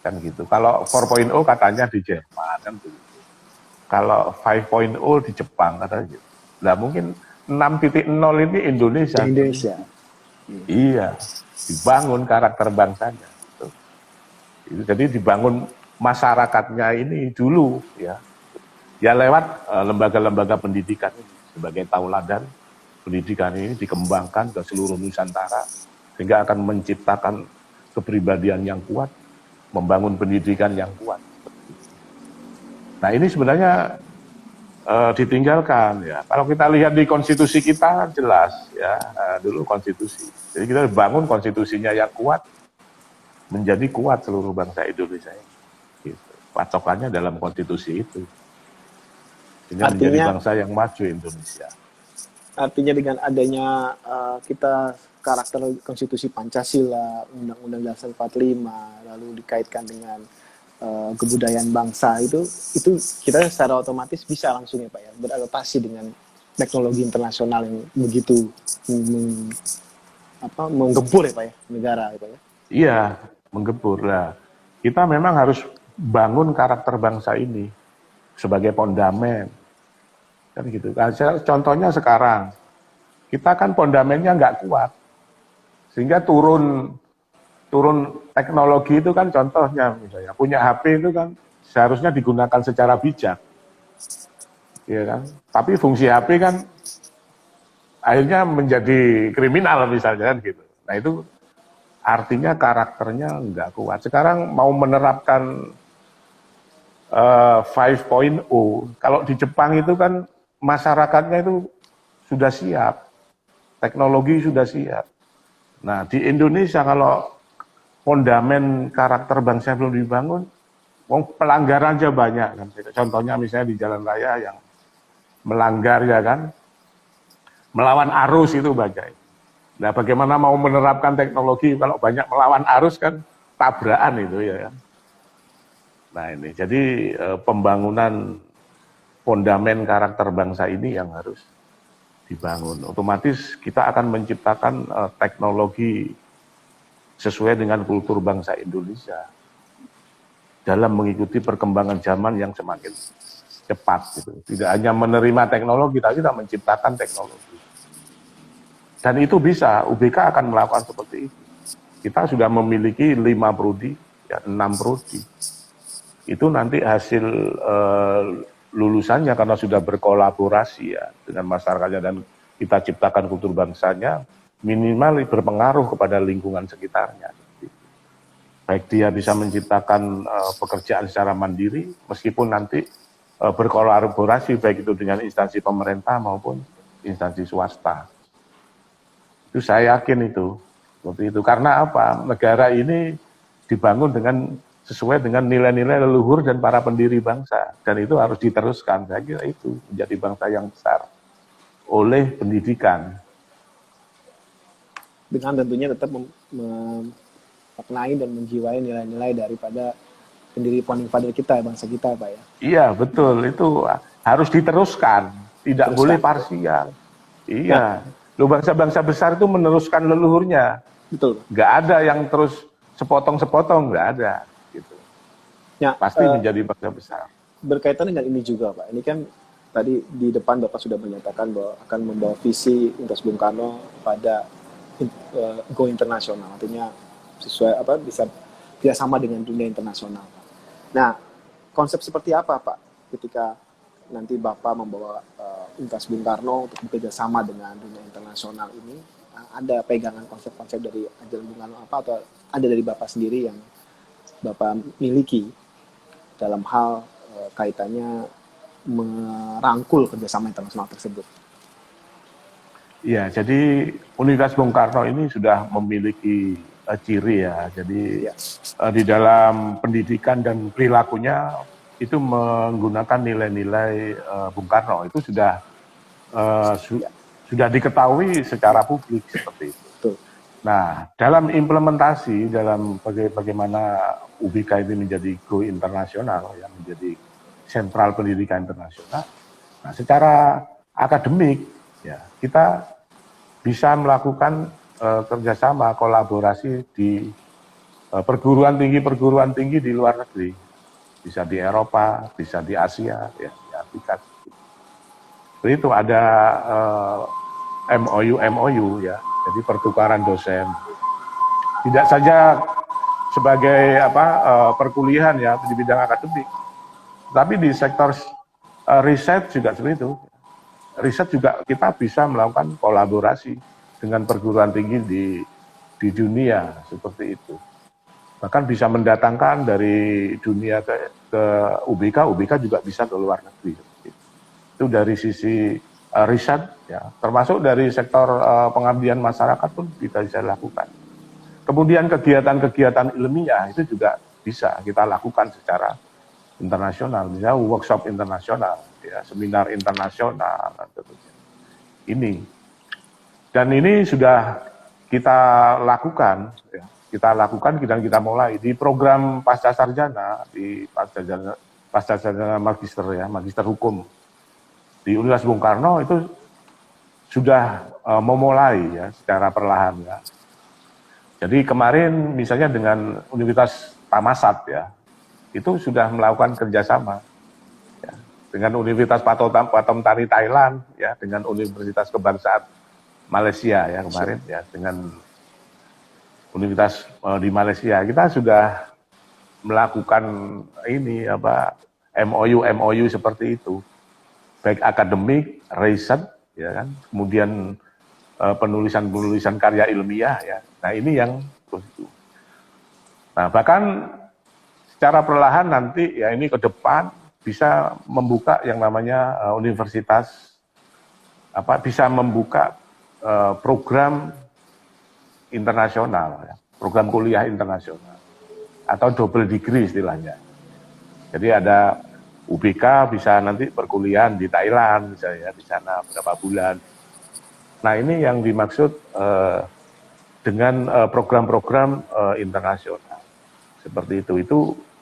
Kan gitu. Kalau 4.0 katanya di Jerman kan begitu. Kalau 5.0 di Jepang katanya gitu. Nah mungkin 6.0 ini Indonesia. Indonesia. Iya, dibangun karakter bangsanya. Jadi dibangun masyarakatnya ini dulu ya. Ya lewat lembaga-lembaga pendidikan ini sebagai tauladan pendidikan ini dikembangkan ke seluruh Nusantara sehingga akan menciptakan kepribadian yang kuat, membangun pendidikan yang kuat. Nah ini sebenarnya ditinggalkan ya. Kalau kita lihat di konstitusi kita jelas ya, dulu konstitusi. Jadi kita bangun konstitusinya yang kuat, menjadi kuat seluruh bangsa Indonesia ini. Gitu. Patokannya dalam konstitusi itu. Sehingga menjadi bangsa yang maju Indonesia. Artinya dengan adanya kita karakter konstitusi Pancasila, Undang-Undang Dasar 45, lalu dikaitkan dengan kebudayaan bangsa itu kita secara otomatis bisa langsung ya Pak ya beradaptasi dengan teknologi internasional yang begitu menggempur ya Pak ya negara ya Pak ya. Iya, menggempur lah. Kita memang harus bangun karakter bangsa ini sebagai fondamen. Kan gitu. Nah, contohnya sekarang kita kan fondamennya nggak kuat. Sehingga turun teknologi itu kan contohnya misalnya punya HP itu kan seharusnya digunakan secara bijak, ya kan? Tapi fungsi HP kan akhirnya menjadi kriminal misalnya kan gitu. Nah itu artinya karakternya nggak kuat. Sekarang mau menerapkan 5.0, kalau di Jepang itu kan masyarakatnya itu sudah siap, teknologi sudah siap. Nah di Indonesia kalau fondamen karakter bangsa belum dibangun, pelanggaran aja banyak kan. Contohnya misalnya di jalan raya yang melanggar ya kan, melawan arus itu banyak. Nah bagaimana mau menerapkan teknologi kalau banyak melawan arus kan tabrakan itu ya kan. Nah ini jadi pembangunan fondamen karakter bangsa ini yang harus dibangun. Otomatis kita akan menciptakan teknologi sesuai dengan kultur bangsa Indonesia dalam mengikuti perkembangan zaman yang semakin cepat gitu. Tidak hanya menerima teknologi tapi kita menciptakan teknologi. Dan itu bisa, UBK akan melakukan seperti itu. Kita sudah memiliki 5 prodi, ya 6 prodi. Itu nanti hasil lulusannya karena sudah berkolaborasi ya dengan masyarakatnya dan kita ciptakan kultur bangsanya, minimal berpengaruh kepada lingkungan sekitarnya. Baik dia bisa menciptakan pekerjaan secara mandiri, meskipun nanti berkolaborasi baik itu dengan instansi pemerintah maupun instansi swasta. Itu saya yakin itu, seperti itu. Karena apa? Negara ini dibangun sesuai dengan nilai-nilai leluhur dan para pendiri bangsa, dan itu harus diteruskan. Saya kira itu menjadi bangsa yang besar oleh pendidikan. Dengan tentunya tetap memaknai dan menjiwai nilai-nilai daripada pendiri founding father kita, bangsa kita, Pak ya. Iya, betul. Itu harus diteruskan, tidak boleh parsial. Iya. Loh, bangsa-bangsa besar itu meneruskan leluhurnya. Betul. Nggak ada yang terus sepotong-sepotong, nggak ada. Gitu. Ya, pasti menjadi bangsa besar. Berkaitan dengan ini juga, Pak. Ini kan tadi di depan Bapak sudah menyatakan bahwa akan membawa visi Universitas Bung Karno pada go internasional, artinya sesuai bisa kerjasama dengan dunia internasional. Nah, konsep seperti apa Pak ketika nanti Bapak membawa Universitas Bung Karno untuk bekerja sama dengan dunia internasional ini? Ada pegangan konsep-konsep dari ajaran Bung Karno apa, atau ada dari Bapak sendiri yang Bapak miliki dalam hal kaitannya merangkul kerjasama internasional tersebut? Ya, jadi Universitas Bung Karno ini sudah memiliki ciri ya. Jadi Ya. Di dalam pendidikan dan perilakunya itu menggunakan nilai-nilai Bung Karno. Itu sudah sudah diketahui secara publik seperti itu. Betul. Nah, dalam implementasi dalam bagaimana UBK ini menjadi go internasional, yang menjadi sentral pendidikan internasional. Nah, secara akademik, ya kita bisa melakukan kerjasama kolaborasi di perguruan tinggi di luar negeri, bisa di Eropa, bisa di Asia, ya, di Afrika. Jadi itu ada MOU ya, jadi pertukaran dosen. Tidak saja sebagai perkuliahan ya di bidang akademik, tapi di sektor riset juga seperti itu. Riset juga kita bisa melakukan kolaborasi dengan perguruan tinggi di dunia seperti itu. Bahkan bisa mendatangkan dari dunia ke UBK, UBK juga bisa ke luar negeri. Itu dari sisi riset, ya, termasuk dari sektor pengabdian masyarakat pun kita bisa lakukan. Kemudian kegiatan-kegiatan ilmiah itu juga bisa kita lakukan secara internasional, misalnya workshop internasional, ya, seminar internasional, dan sebagainya. Dan ini sudah kita lakukan, ya, dan kita mulai di program pasca sarjana, pasca sarjana magister ya, magister hukum di Universitas Bung Karno itu sudah memulai ya secara perlahan ya. Jadi kemarin misalnya dengan Universitas Thammasat ya, itu sudah melakukan kerjasama ya, dengan Universitas Pathomthani Thailand ya, dengan Universitas Kebangsaan Malaysia ya kemarin ya, dengan universitas di Malaysia kita sudah melakukan ini MOU seperti itu, baik akademik, riset ya kan, kemudian penulisan karya ilmiah ya. Nah ini yang terus itu. Nah bahkan secara perlahan nanti ya ini ke depan bisa membuka yang namanya universitas bisa membuka program internasional ya, program kuliah internasional atau double degree istilahnya. Jadi ada UBK bisa nanti perkuliahan di Thailand misalnya di sana beberapa bulan. Nah ini yang dimaksud dengan program-program internasional seperti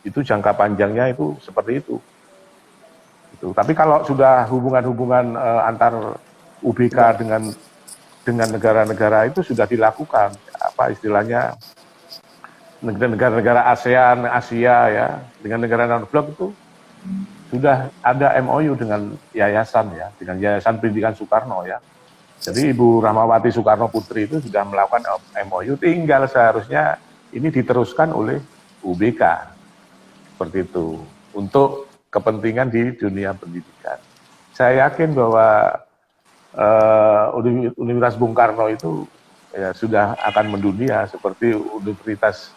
itu jangka panjangnya itu seperti itu. Tapi kalau sudah hubungan-hubungan antar UBK dengan negara-negara itu sudah dilakukan, istilahnya negara-negara ASEAN, Asia ya, dengan negara non-blok itu sudah ada MOU dengan yayasan ya, dengan Yayasan Pendidikan Soekarno ya. Jadi Ibu Rahmawati Soekarno Putri itu sudah melakukan MOU, tinggal seharusnya ini diteruskan oleh UBK seperti itu untuk kepentingan di dunia pendidikan. Saya yakin bahwa Universitas Bung Karno itu ya, sudah akan mendunia seperti universitas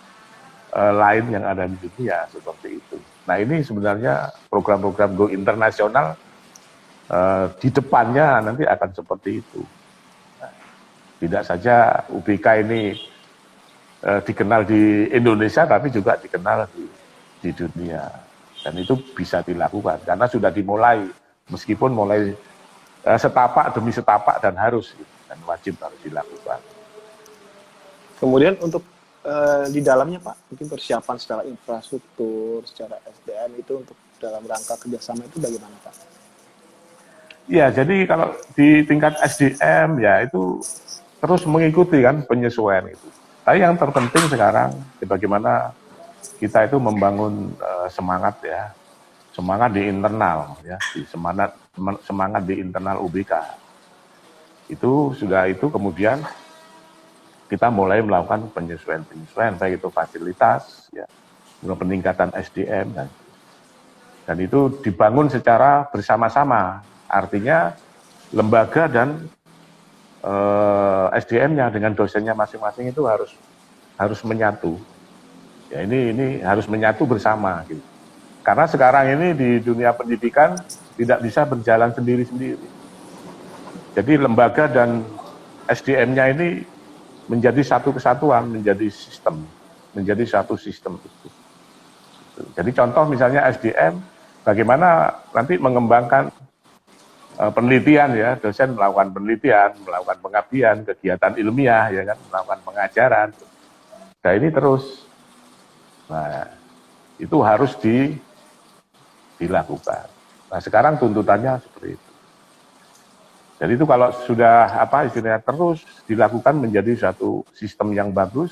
lain yang ada di dunia seperti itu. Nah ini sebenarnya program-program go internasional di depannya nanti akan seperti itu. Nah, tidak saja UBK ini dikenal di Indonesia, tapi juga dikenal di dunia. Dan itu bisa dilakukan, karena sudah dimulai, meskipun mulai setapak demi setapak dan harus, dan wajib harus dilakukan. Kemudian untuk di dalamnya Pak, mungkin persiapan secara infrastruktur, secara SDM itu untuk dalam rangka kerjasama itu bagaimana Pak? Ya, jadi kalau di tingkat SDM ya itu terus mengikuti kan penyesuaian itu. Tapi yang terpenting sekarang bagaimana kita itu membangun semangat ya, semangat di internal ya, semangat di internal UBK. Itu sudah itu kemudian kita mulai melakukan penyesuaian, baik itu fasilitas, ya, peningkatan SDM, dan itu dibangun secara bersama-sama. Artinya lembaga dan SDM-nya dengan dosennya masing-masing itu harus menyatu. Ya, ini harus menyatu bersama. Gitu. Karena sekarang ini di dunia pendidikan tidak bisa berjalan sendiri-sendiri. Jadi lembaga dan SDM-nya ini menjadi satu kesatuan, menjadi satu sistem. Jadi contoh misalnya SDM, bagaimana nanti mengembangkan penelitian, ya, dosen melakukan penelitian, melakukan pengabdian, kegiatan ilmiah, ya kan, melakukan pengajaran. Nah ini terus, nah itu harus dilakukan. Nah sekarang tuntutannya seperti itu. Jadi itu kalau sudah istilahnya terus dilakukan menjadi satu sistem yang bagus,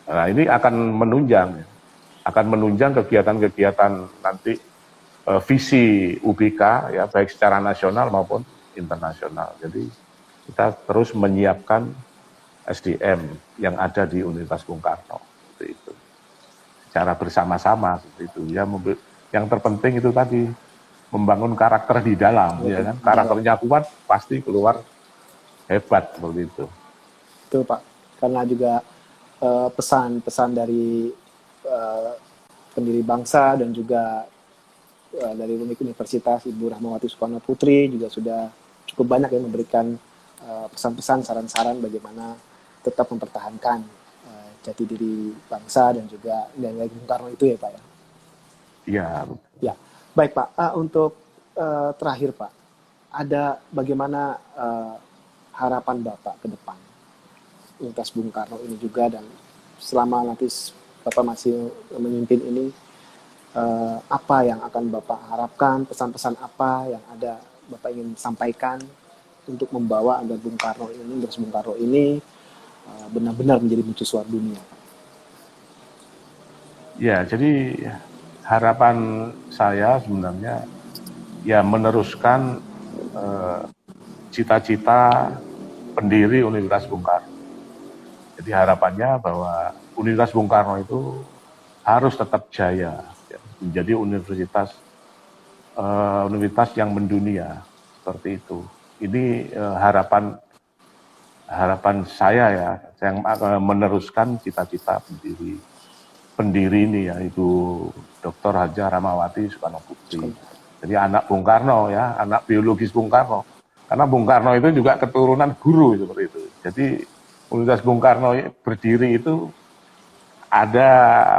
nah ini akan menunjang kegiatan-kegiatan nanti visi UBK, ya, baik secara nasional maupun internasional. Jadi kita terus menyiapkan SDM yang ada di Universitas Bung Karno, seperti itu. Secara bersama-sama seperti itu. Ya, yang terpenting itu tadi membangun karakter di dalam, ya kan. Karakternya kuat pasti keluar hebat seperti itu. Betul Pak, karena juga pesan-pesan dari pendiri bangsa dan juga dari Universitas Ibu Rahmawati Soekarno Putri juga sudah cukup banyak yang memberikan pesan-pesan, saran-saran bagaimana tetap mempertahankan jati diri bangsa dan juga nilai Bung Karno itu, ya Pak, ya. Iya. Ya, baik Pak. Untuk terakhir Pak, ada bagaimana harapan Bapak ke depan Universitas Bung Karno ini juga, dan selama nanti Bapak masih memimpin ini, apa yang akan Bapak harapkan, pesan-pesan apa yang ada Bapak ingin sampaikan untuk membawa agar Bung Karno ini, Universitas Bung Karno ini benar-benar menjadi mercusuar dunia. Ya, jadi harapan saya sebenarnya ya meneruskan cita-cita pendiri Universitas Bung Karno. Jadi harapannya bahwa Universitas Bung Karno itu harus tetap jaya, ya, menjadi universitas yang mendunia, seperti itu. Ini harapan saya, ya, yang meneruskan cita-cita pendiri ini, yaitu Dr. Haja Rahmawati Soekarno Putri. Jadi anak Bung Karno, ya, anak biologis Bung Karno. Karena Bung Karno itu juga keturunan guru seperti itu. Jadi Universitas Bung Karno berdiri itu ada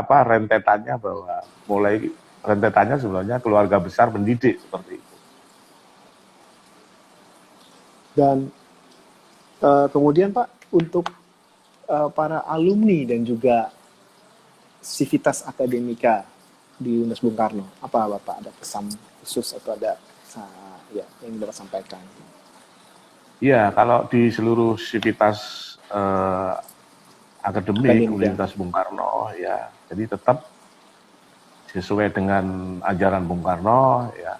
rentetannya, bahwa mulai rentetannya sebenarnya keluarga besar pendidik seperti itu. Dan kemudian Pak, untuk para alumni dan juga sivitas akademika di Universitas Bung Karno, apa Bapak ada pesan khusus atau ada yang Bapak sampaikan? Iya, kalau di seluruh sivitas akademik Universitas Bung Karno, ya, jadi tetap sesuai dengan ajaran Bung Karno, ya,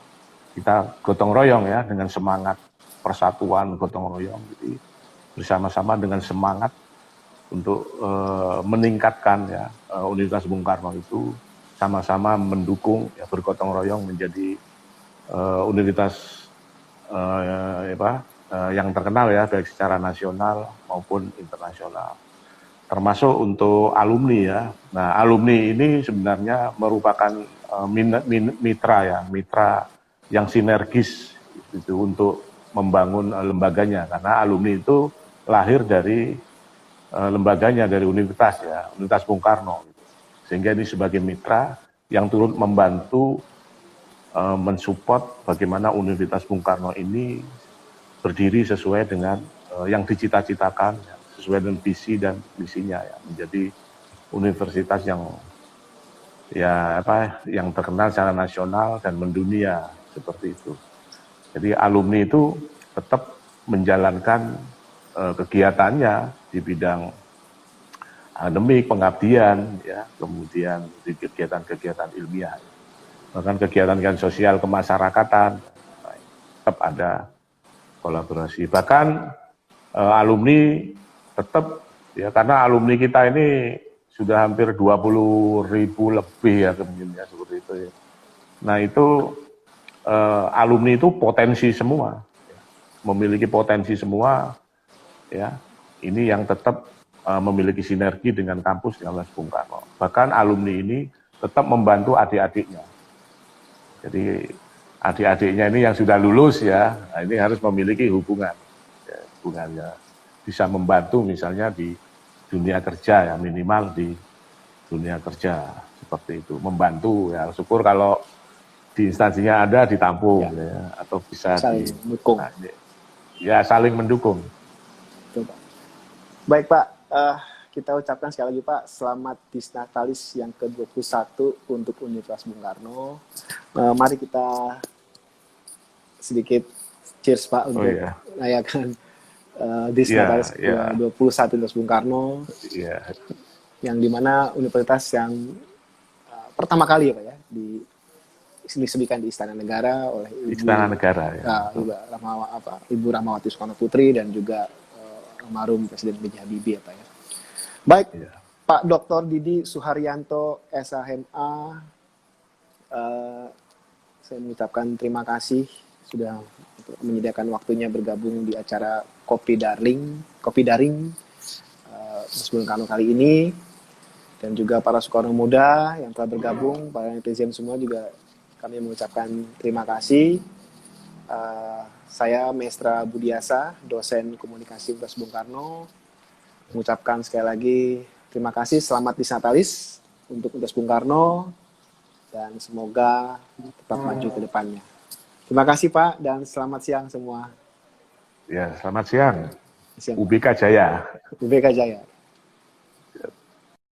kita gotong royong, ya, dengan semangat persatuan gotong royong, jadi bersama-sama dengan semangat untuk meningkatkan, ya, Universitas Bung Karno itu sama-sama mendukung, ya, bergotong royong menjadi universitas yang terkenal, ya, baik secara nasional maupun internasional. Termasuk untuk alumni, ya. Nah, alumni ini sebenarnya merupakan mitra, ya, mitra yang sinergis itu untuk membangun lembaganya, karena alumni itu lahir dari lembaganya, dari universitas, ya, Universitas Bung Karno. Sehingga ini sebagai mitra yang turut membantu mensupport bagaimana Universitas Bung Karno ini berdiri sesuai dengan yang dicita-citakan, ya, sesuai dengan visi dan misinya, ya, menjadi universitas yang yang terkenal secara nasional dan mendunia, seperti itu. Jadi alumni itu tetap menjalankan kegiatannya di bidang akademik, pengabdian, ya, kemudian di kegiatan-kegiatan ilmiah, bahkan kegiatan sosial kemasyarakatan, tetap ada kolaborasi. Bahkan alumni tetap ya, karena alumni kita ini sudah hampir 20.000 lebih ya kemungkinannya seperti itu ya. Nah itu alumni itu potensi semua, ya. Memiliki potensi semua ya. Ini yang tetap memiliki sinergi dengan kampus di Universitas Bung Karno. Bahkan alumni ini tetap membantu adik-adiknya. Jadi adik-adiknya ini yang sudah lulus ya, nah ini harus memiliki hubungan, ya, hubungannya bisa membantu misalnya di dunia kerja ya, minimal di dunia kerja seperti itu, membantu ya. Syukur kalau di instansinya ada ditampung ya, atau bisa saling mendukung. Nah, ya saling mendukung. Betul, Pak. Baik Pak, kita ucapkan sekali lagi Pak, selamat Disnatalis yang ke-21 untuk Universitas Bung Karno. Mari kita sedikit cheers Pak untuk merayakan Disnatalis ke-21 Universitas Bung Karno. Yang dimana universitas yang pertama kali ya Pak ya, disebutkan di Istana Negara oleh Istana Negara ya. Ibu Rahmawati Soekarno Putri dan juga almarhum Presiden B.J. Habibie ya Pak ya. Baik, Pak Dr. Didi Suharyanto SHMA, saya mengucapkan terima kasih sudah menyediakan waktunya bergabung di acara Kopi Daring Bung Karno kali ini, dan juga para Soekarno Muda yang telah bergabung, para netizen semua juga kami mengucapkan terima kasih. Saya Mestra Budiasa, dosen komunikasi Universitas Bung Karno, mengucapkan sekali lagi terima kasih, selamat Disnatalis untuk Universitas Bung Karno, dan semoga tetap maju ke depannya. Terima kasih Pak, dan selamat siang semua. Ya, selamat siang. UBK Jaya. UBK Jaya.